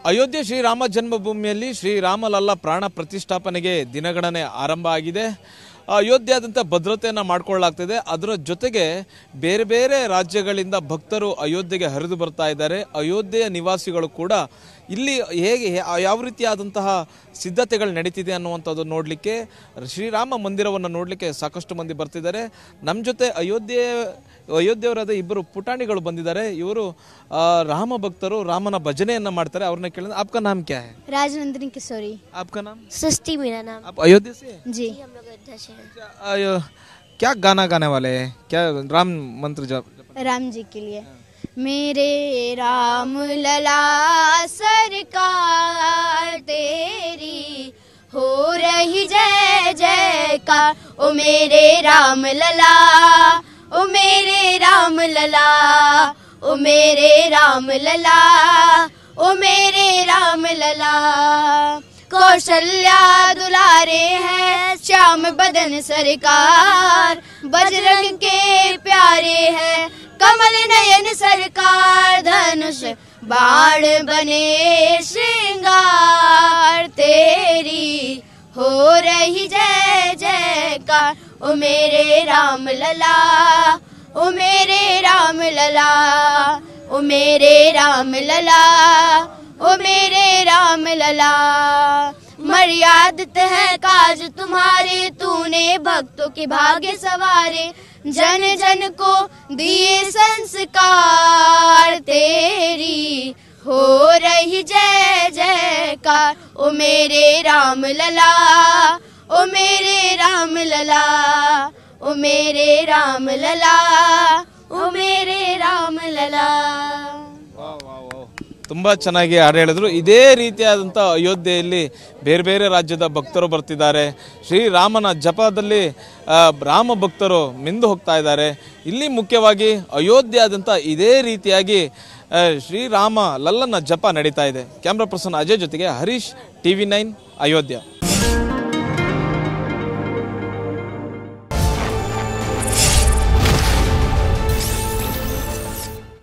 ಅಯೋಧ್ಯೆ ಶ್ರೀರಾಮ ಜನ್ಮಭೂಮಿಯಲ್ಲಿ ಶ್ರೀರಾಮಲಲ್ಲ ಪ್ರಾಣ ಪ್ರತಿಷ್ಠಾಪನೆಗೆ ದಿನಗಣನೆ ಆರಂಭ ಆಗಿದೆ. ಅಯೋಧ್ಯೆಯಾದಂಥ ಭದ್ರತೆಯನ್ನು ಮಾಡಿಕೊಳ್ಳಲಾಗ್ತಿದೆ. ಅದರ ಜೊತೆಗೆ ಬೇರೆ ಬೇರೆ ರಾಜ್ಯಗಳಿಂದ ಭಕ್ತರು ಅಯೋಧ್ಯೆಗೆ ಹರಿದು ಬರ್ತಾ ಇದ್ದಾರೆ. ಅಯೋಧ್ಯೆಯ ನಿವಾಸಿಗಳು ಕೂಡ ಇಲ್ಲಿ ಹೇಗೆ ಯಾವ ರೀತಿಯಾದಂತಹ ಸಿದ್ಧತೆಗಳು ನಡೀತಿದೆ ಅನ್ನುವಂಥದ್ದು ನೋಡಲಿಕ್ಕೆ, ಶ್ರೀರಾಮ ಮಂದಿರವನ್ನು ನೋಡಲಿಕ್ಕೆ ಸಾಕಷ್ಟು ಮಂದಿ ಬರ್ತಿದ್ದಾರೆ. ನಮ್ಮ ಜೊತೆ ಅಯೋಧ್ಯೆಯವರಾದ ಇಬ್ಬರು ಪುಟಾಣಿಗಳು ಬಂದಿದ್ದಾರೆ. ಇವರು ರಾಮ ಭಕ್ತರು, ರಾಮನ ಭಜನೆಯನ್ನ ಮಾಡ್ತಾರೆ. ಅವ್ರನ್ನ ಕೇಳಿದ್ರೆ आपका नाम क्या है? राजनंदिनी किशोरी। आपका नाम? सृष्टि मेरा नाम। आप अयोध्या से? जी हम लोग अयोध्या से हैं। क्या गाना गाने वाले हैं? क्या राम मंत्र जप? राम जी के लिए। मेरे राम लला सरकार तेरी हो रही जय जयकार। ओ मेरे राम लला, ओ मेरे राम लला, ओ मेरे राम लला, ओ मेरे राम लला। कौशल्या दुलारे हैं श्याम बदन सरकार, बजरंग के प्यारे हैं कमल नयन सरकार। धनुष बाण बने श्रृंगार तेरी हो रही जय जयकार। ओ मेरे राम लला, ओ मेरे राम लला, ओ मेरे राम लला, ओ मेरे राम लला। मर्यादित है काज तुम्हारे, तूने भक्तों के भाग्य सवारे। जन जन को दिए संस्कार तेरी हो रही जय जयकार। ओ मेरे राम लला, ओ मेरे राम लला, ओ मेरे राम लला, ओ मेरे राम लला। ತುಂಬಾ ಚೆನ್ನಾಗಿ ಹಾಡು ಹೇಳಿದ್ರು. ಇದೇ ರೀತಿಯಾದಂಥ ಅಯೋಧ್ಯೆಯಲ್ಲಿ ಬೇರೆ ಬೇರೆ ರಾಜ್ಯದ ಭಕ್ತರು ಬರ್ತಿದ್ದಾರೆ. ಶ್ರೀರಾಮನ ಜಪದಲ್ಲಿ ರಾಮ ಭಕ್ತರು ಮಿಂದು ಹೋಗ್ತಾ ಇದ್ದಾರೆ. ಇಲ್ಲಿ ಮುಖ್ಯವಾಗಿ ಅಯೋಧ್ಯೆಯಾದಂಥ ಇದೇ ರೀತಿಯಾಗಿ ಶ್ರೀರಾಮ ಲಲ್ಲನ ಜಪ ನಡೀತಾ ಇದೆ. ಕ್ಯಾಮ್ರಾ ಪರ್ಸನ್ ಅಜಯ್ ಜೊತೆಗೆ ಹರೀಶ್, TV9 ಅಯೋಧ್ಯ.